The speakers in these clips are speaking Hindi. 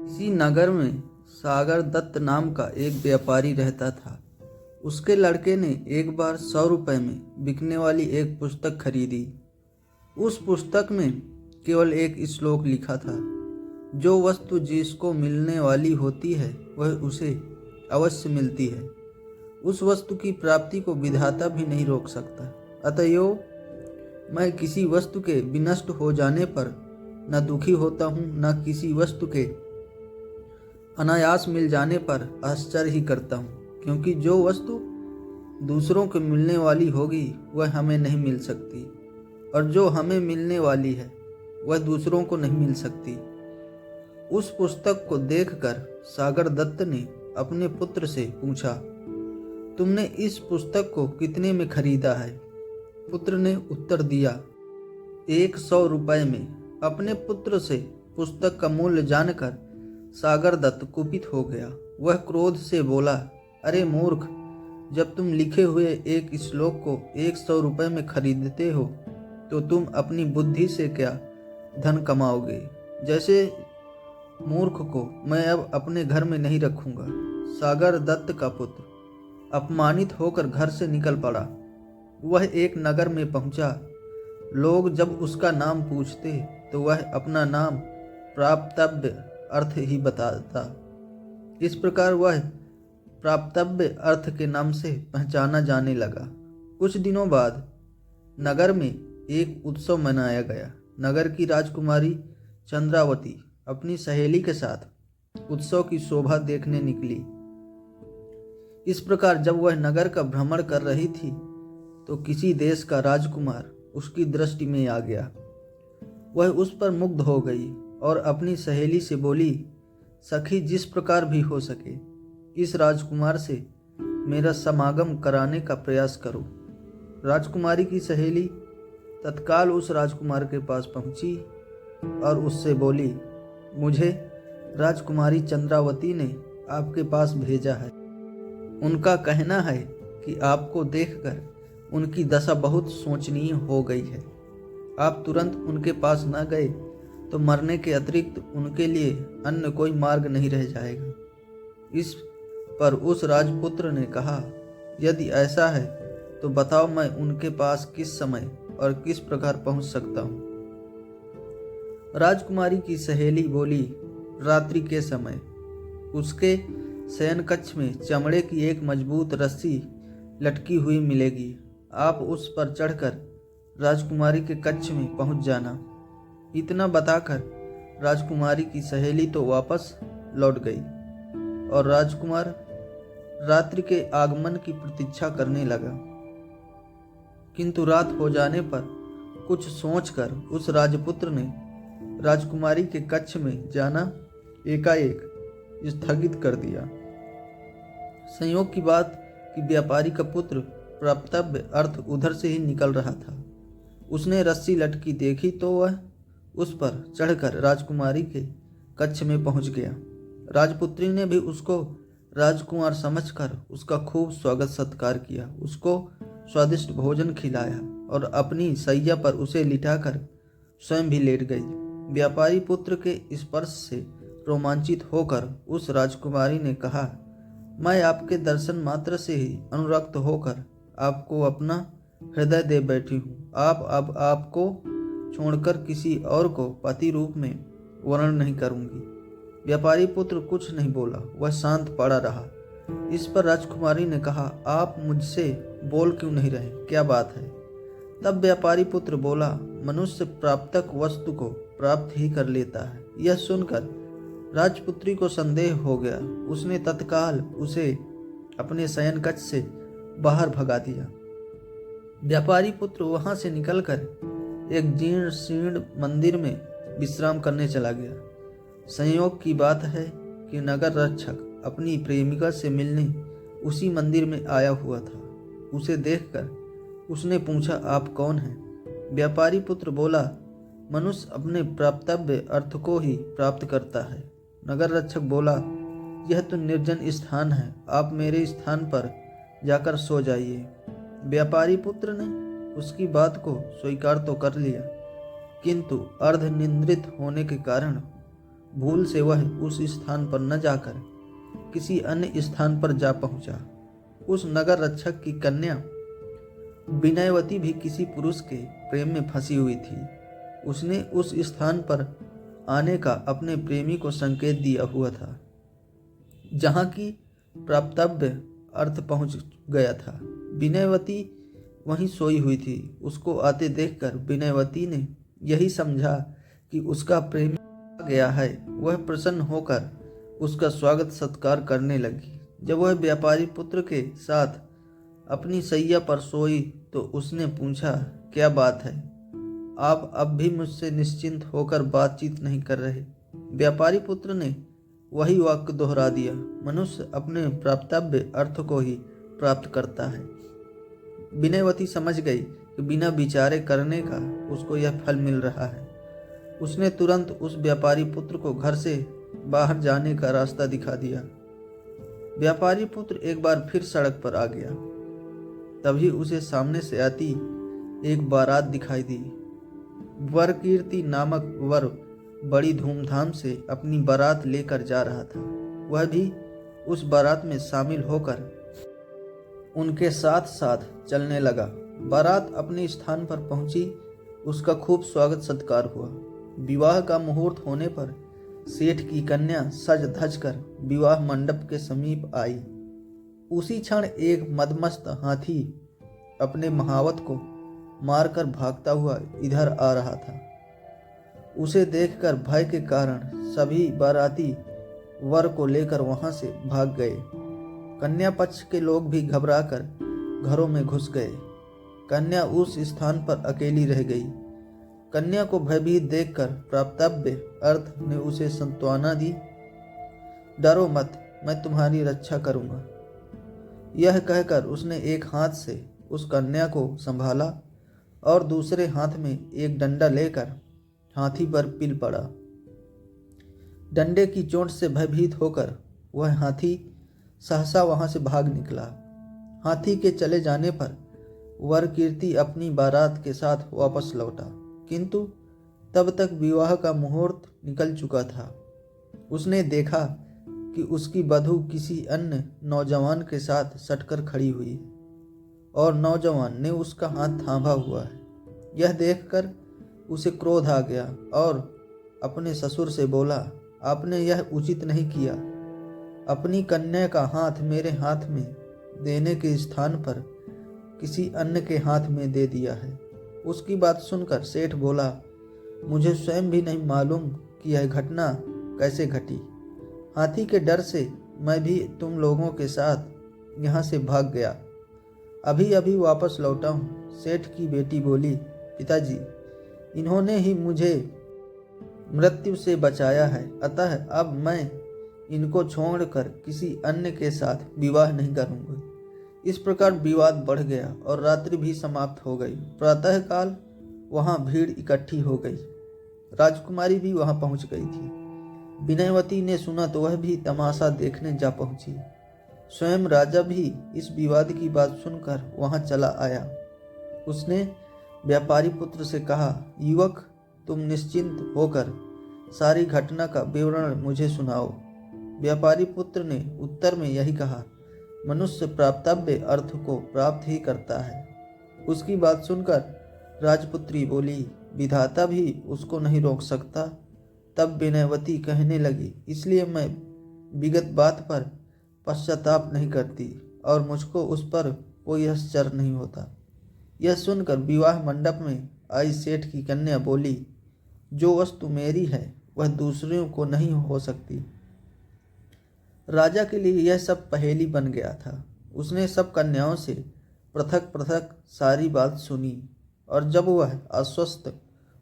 इसी नगर में सागर दत्त नाम का एक व्यापारी रहता था। उसके लड़के ने एक बार 100 रुपये में बिकने वाली एक पुस्तक खरीदी। उस पुस्तक में केवल एक श्लोक लिखा था, जो वस्तु जिसको मिलने वाली होती है वह उसे अवश्य मिलती है। उस वस्तु की प्राप्ति को विधाता भी नहीं रोक सकता। अतएव मैं किसी वस्तु के विनष्ट हो जाने पर न दुखी होता हूँ, न किसी वस्तु के अनायास मिल जाने पर आश्चर्य ही करता हूँ, क्योंकि जो वस्तु दूसरों को मिलने वाली होगी वह हमें नहीं मिल सकती, और जो हमें मिलने वाली है वह दूसरों को नहीं मिल सकती। उस पुस्तक को देखकर सागर दत्त ने अपने पुत्र से पूछा, तुमने इस पुस्तक को कितने में खरीदा है? पुत्र ने उत्तर दिया, 100 रुपये में। अपने पुत्र से पुस्तक का मूल्य जानकर सागर दत्त कुपित हो गया। वह क्रोध से बोला, अरे मूर्ख, जब तुम लिखे हुए एक श्लोक को 100 रुपये में खरीदते हो तो तुम अपनी बुद्धि से क्या धन कमाओगे? जैसे मूर्ख को मैं अब अपने घर में नहीं रखूंगा। सागर दत्त का पुत्र अपमानित होकर घर से निकल पड़ा। वह एक नगर में पहुंचा। लोग जब उसका नाम पूछते तो वह अपना नाम प्राप्तव्य अर्थ ही बताता। इस प्रकार वह प्राप्तव्य अर्थ के नाम से पहचाना जाने लगा। कुछ दिनों बाद नगर में एक उत्सव मनाया गया। नगर की राजकुमारी चंद्रावती अपनी सहेली के साथ उत्सव की शोभा देखने निकली। इस प्रकार जब वह नगर का भ्रमण कर रही थी तो किसी देश का राजकुमार उसकी दृष्टि में आ गया। वह उस पर मुग्ध हो गई और अपनी सहेली से बोली, सखी, जिस प्रकार भी हो सके इस राजकुमार से मेरा समागम कराने का प्रयास करो। राजकुमारी की सहेली तत्काल उस राजकुमार के पास पहुंची और उससे बोली, मुझे राजकुमारी चंद्रावती ने आपके पास भेजा है। उनका कहना है कि आपको देखकर उनकी दशा बहुत शोचनीय हो गई है। आप तुरंत उनके पास न गए तो मरने के अतिरिक्त उनके लिए अन्य कोई मार्ग नहीं रह जाएगा। इस पर उस राजपुत्र ने कहा, यदि ऐसा है तो बताओ मैं उनके पास किस समय और किस प्रकार पहुंच सकता हूं। राजकुमारी की सहेली बोली, रात्रि के समय उसके शयन कक्ष में चमड़े की एक मजबूत रस्सी लटकी हुई मिलेगी। आप उस पर चढ़कर राजकुमारी के कक्ष में पहुंच जाना। इतना बताकर राजकुमारी की सहेली तो वापस लौट गई और राजकुमार रात्रि के आगमन की प्रतीक्षा करने लगा। किंतु रात हो जाने पर कुछ सोचकर उस राजपुत्र ने राजकुमारी के कक्ष में जाना एकाएक स्थगित कर दिया। संयोग की बात कि व्यापारी का पुत्र प्राप्तव्य अर्थ उधर से ही निकल रहा था। उसने रस्सी लटकी देखी तो वह उस पर चढ़कर राजकुमारी के कक्ष में पहुंच गया। राजपुत्री ने भी उसको राजकुमार समझकर उसका खूब स्वागत सत्कार किया, उसको स्वादिष्ट भोजन खिलाया और अपनी सैया पर उसे लिटाकर स्वयं भी लेट गई। व्यापारी पुत्र के स्पर्श से रोमांचित होकर उस राजकुमारी ने कहा, मैं आपके दर्शन मात्र से ही अनुरक्त होकर आपको अपना हृदय दे बैठी हूँ। आप अब आपको छोड़कर किसी और को पति रूप में वर्ण नहीं करूँगी। व्यापारी पुत्र कुछ नहीं बोला, वह शांत पड़ा रहा। इस पर राजकुमारी ने कहा, आप मुझसे बोल क्यों नहीं रहे, क्या बात है? तब व्यापारी पुत्र बोला, मनुष्य प्राप्तक वस्तु को प्राप्त ही कर लेता है। यह सुनकर राजपुत्री को संदेह हो गया। उसने तत्काल उसे अपने शयन कक्ष से बाहर भगा दिया। व्यापारी पुत्र वहां से निकलकर एक जीर्ण शीर्ण मंदिर में विश्राम करने चला गया। संयोग की बात है कि नगर रक्षक अपनी प्रेमिका से मिलने उसी मंदिर में आया हुआ था। उसे देखकर उसने पूछा, आप कौन हैं? व्यापारी पुत्र बोला, मनुष्य अपने प्राप्तव्य अर्थ को ही प्राप्त करता है। नगर रक्षक बोला, यह तो निर्जन स्थान है, आप मेरे स्थान पर जाकर सो जाइए। व्यापारी पुत्र ने उसकी बात को स्वीकार तो कर लिया, किंतु अर्धनिंद्रित होने के कारण भूल से वह उस स्थान पर न जाकर किसी अन्य स्थान पर जा पहुंचा। उस नगर रक्षक की कन्या विनयवती भी किसी पुरुष के प्रेम में फंसी हुई थी। उसने उस स्थान पर आने का अपने प्रेमी को संकेत दिया हुआ था, जहाँ की प्राप्तव्य अर्थ पहुंच गया था। विनयवती वहीं सोई हुई थी। उसको आते देखकर विनयवती ने यही समझा कि उसका प्रेमी आ गया है। वह प्रसन्न होकर उसका स्वागत सत्कार करने लगी। जब वह व्यापारी पुत्र के साथ अपनी सैया पर सोई तो उसने पूछा, क्या बात है, आप अब भी मुझसे निश्चिंत होकर बातचीत नहीं कर रहे? व्यापारी पुत्र ने वही वाक्य दोहरा दिया, मनुष्य अपने प्राप्तव्य अर्थ को ही प्राप्त करता है। विनयवती समझ गई कि बिना विचारे करने का उसको यह फल मिल रहा है। उसने तुरंत उस व्यापारी पुत्र को घर से बाहर जाने का रास्ता दिखा दिया। व्यापारी पुत्र एक बार फिर सड़क पर आ गया। तभी उसे सामने से आती एक बारात दिखाई दी। वरकीर्ति नामक वर बड़ी धूमधाम से अपनी बारात लेकर जा रहा था। वह भी उस बारात में शामिल होकर उनके साथ साथ चलने लगा। बारात अपने स्थान पर पहुंची। उसका खूब स्वागत सत्कार हुआ। विवाह का मुहूर्त होने पर सेठ की कन्या सज धज कर विवाह मंडप के समीप आई। उसी क्षण एक मदमस्त हाथी अपने महावत को मारकर भागता हुआ इधर आ रहा था। उसे देखकर भय के कारण सभी बाराती वर को लेकर वहां से भाग गए। कन्या पक्ष के लोग भी घबराकर घरों में घुस गए। कन्या उस स्थान पर अकेली रह गई। कन्या को भयभीत देखकर प्राप्तव्य अर्थ ने उसे सांत्वना दी, डरो मत, मैं तुम्हारी रक्षा करूंगा। यह कहकर उसने एक हाथ से उस कन्या को संभाला और दूसरे हाथ में एक डंडा लेकर हाथी पर पिल पड़ा। डंडे की चोट से भयभीत होकर वह हाथी सहसा वहां से भाग निकला। हाथी के चले जाने पर वरकीर्ति अपनी बारात के साथ वापस लौटा, किंतु तब तक विवाह का मुहूर्त निकल चुका था। उसने देखा कि उसकी वधू किसी अन्य नौजवान के साथ सटकर खड़ी हुई है और नौजवान ने उसका हाथ थामा हुआ है। यह देखकर उसे क्रोध आ गया और अपने ससुर से बोला, आपने यह उचित नहीं किया। अपनी कन्या का हाथ मेरे हाथ में देने के स्थान पर किसी अन्य के हाथ में दे दिया है। उसकी बात सुनकर सेठ बोला, मुझे स्वयं भी नहीं मालूम कि यह घटना कैसे घटी। हाथी के डर से मैं भी तुम लोगों के साथ यहाँ से भाग गया। अभी अभी वापस लौटा हूँ। सेठ की बेटी बोली, पिताजी, इन्होंने ही मुझे मृत्यु से बचाया है, अतः अब मैं इनको छोड़कर किसी अन्य के साथ विवाह नहीं करूँगा। इस प्रकार विवाद बढ़ गया और रात्रि भी समाप्त हो गई। प्रातःकाल वहाँ भीड़ इकट्ठी हो गई। राजकुमारी भी वहाँ पहुँच गई थी। विनयवती ने सुना तो वह भी तमाशा देखने जा पहुँची। स्वयं राजा भी इस विवाद की बात सुनकर वहाँ चला आया। उसने व्यापारी पुत्र से कहा, युवक, तुम निश्चिंत होकर सारी घटना का विवरण मुझे सुनाओ। व्यापारी पुत्र ने उत्तर में यही कहा, मनुष्य प्राप्तव्य अर्थ को प्राप्त ही करता है। उसकी बात सुनकर राजपुत्री बोली, विधाता भी उसको नहीं रोक सकता। तब विनयवती कहने लगी, इसलिए मैं विगत बात पर पश्चाताप नहीं करती और मुझको उस पर कोई आश्चर्य नहीं होता। यह सुनकर विवाह मंडप में आई सेठ की कन्या बोली, जो वस्तु मेरी है वह दूसरों को नहीं हो सकती। राजा के लिए यह सब पहेली बन गया था। उसने सब कन्याओं से पृथक पृथक सारी बात सुनी और जब वह आश्वस्त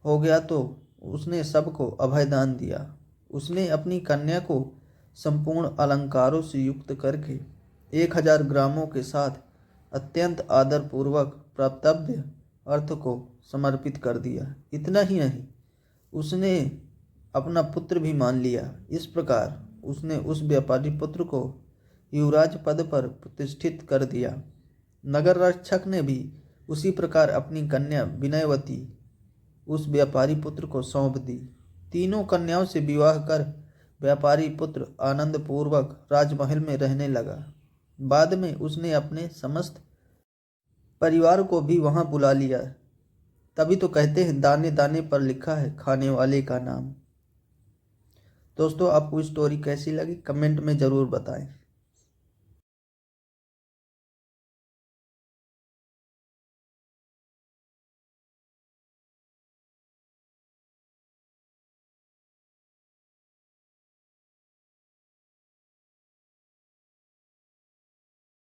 हो गया तो उसने सबको अभयदान दिया। उसने अपनी कन्या को संपूर्ण अलंकारों से युक्त करके 1000 ग्रामों के साथ अत्यंत आदरपूर्वक प्राप्तव्य अर्थ को समर्पित कर दिया। इतना ही नहीं, उसने अपना पुत्र भी मान लिया। इस प्रकार उसने उस व्यापारी पुत्र को युवराज पद पर प्रतिष्ठित कर दिया। नगर रक्षक ने भी उसी प्रकार अपनी कन्या विनयवती उस व्यापारी पुत्र को सौंप दी। तीनों कन्याओं से विवाह कर व्यापारी पुत्र आनंद पूर्वक राजमहल में रहने लगा। बाद में उसने अपने समस्त परिवार को भी वहां बुला लिया। तभी तो कहते हैं दाने दाने पर लिखा है खाने वाले का नाम। दोस्तों, आपको स्टोरी कैसी लगी कमेंट में ज़रूर बताएं।